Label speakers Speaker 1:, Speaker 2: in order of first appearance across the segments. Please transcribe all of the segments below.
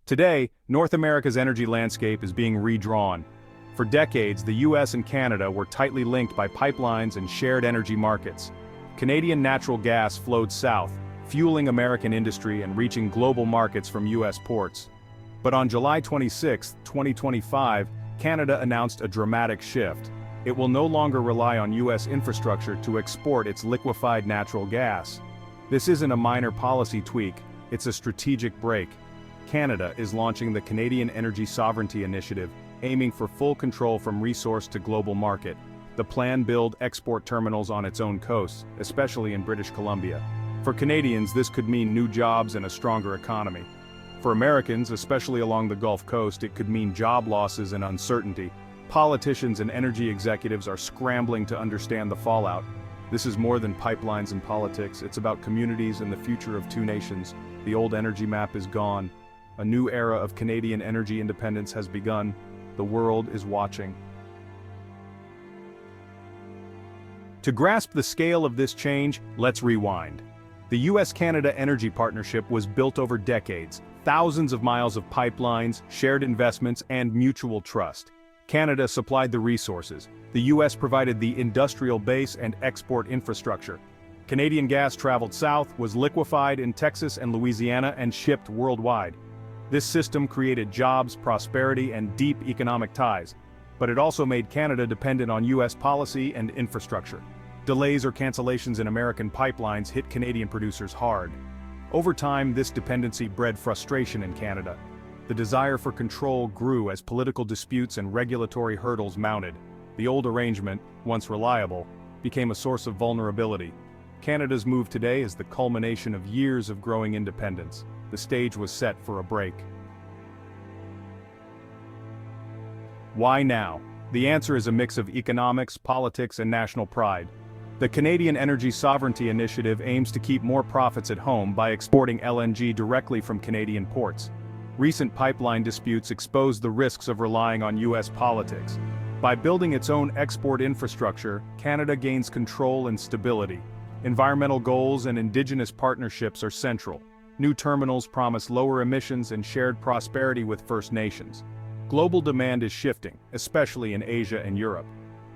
Speaker 1: Today, North America's energy landscape is being redrawn. For decades, the US and Canada were tightly linked by pipelines and shared energy markets. Canadian natural gas flowed south, fueling American industry and reaching global markets from US ports. But on July 26, 2025, Canada announced a dramatic shift. It will no longer rely on US infrastructure to export its liquefied natural gas. This isn't a minor policy tweak, it's a strategic break. Canada is launching the Canadian Energy Sovereignty Initiative, aiming for full control from resource to global market. The plan builds export terminals on its own coasts, especially in British Columbia. For Canadians, this could mean new jobs and a stronger economy. For Americans, especially along the Gulf Coast, it could mean job losses and uncertainty. Politicians and energy executives are scrambling to understand the fallout. This is more than pipelines and politics, it's about communities and the future of two nations. The old energy map is gone. A new era of Canadian energy independence has begun. The world is watching. To grasp the scale of this change, let's rewind. The US-Canada Energy Partnership was built over decades, thousands of miles of pipelines, shared investments, and mutual trust. Canada supplied the resources. The US provided the industrial base and export infrastructure. Canadian gas traveled south, was liquefied in Texas and Louisiana, and shipped worldwide. This system created jobs, prosperity, and deep economic ties. But it also made Canada dependent on US policy and infrastructure. Delays or cancellations in American pipelines hit Canadian producers hard. Over time, this dependency bred frustration in Canada. The desire for control grew as political disputes and regulatory hurdles mounted. The old arrangement, once reliable, became a source of vulnerability. Canada's move today is the culmination of years of growing independence. The stage was set for a break. Why now? The answer is a mix of economics, politics, and national pride. The Canadian Energy Sovereignty Initiative aims to keep more profits at home by exporting LNG directly from Canadian ports. Recent pipeline disputes exposed the risks of relying on US politics. By building its own export infrastructure, Canada gains control and stability. Environmental goals and Indigenous partnerships are central. New terminals promise lower emissions and shared prosperity with First Nations. Global demand is shifting, especially in Asia and Europe.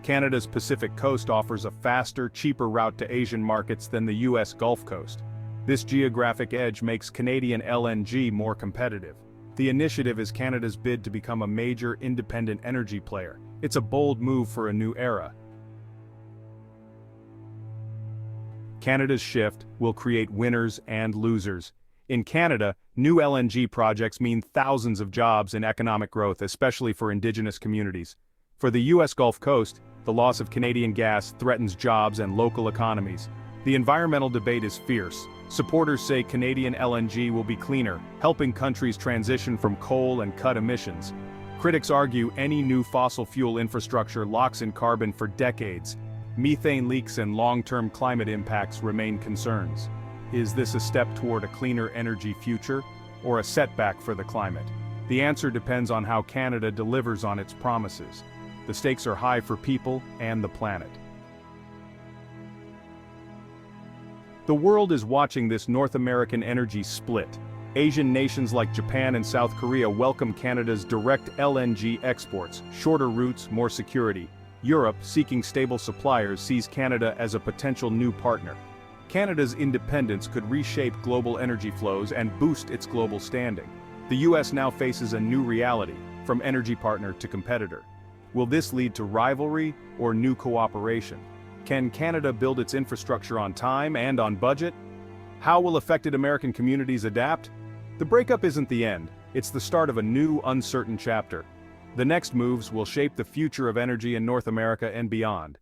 Speaker 1: Canada's Pacific coast offers a faster, cheaper route to Asian markets than the US Gulf Coast. This geographic edge makes Canadian LNG more competitive. The initiative is Canada's bid to become a major independent energy player. It's a bold move for a new era. Canada's shift will create winners and losers. In Canada, new LNG projects mean thousands of jobs and economic growth, especially for Indigenous communities. For the US Gulf Coast, the loss of Canadian gas threatens jobs and local economies. The environmental debate is fierce. Supporters say Canadian LNG will be cleaner, helping countries transition from coal and cut emissions. Critics argue any new fossil fuel infrastructure locks in carbon for decades. Methane leaks and long-term climate impacts remain concerns. Is this a step toward a cleaner energy future, or a setback for the climate? The answer depends on how Canada delivers on its promises. The stakes are high for people and the planet. The world is watching this North American energy split. Asian nations like Japan and South Korea welcome Canada's direct LNG exports, shorter routes, more security. Europe, seeking stable suppliers, sees Canada as a potential new partner. Canada's independence could reshape global energy flows and boost its global standing. The US now faces a new reality, from energy partner to competitor. Will this lead to rivalry or new cooperation? Can Canada build its infrastructure on time and on budget? How will affected American communities adapt? The breakup isn't the end, it's the start of a new, uncertain chapter. The next moves will shape the future of energy in North America and beyond.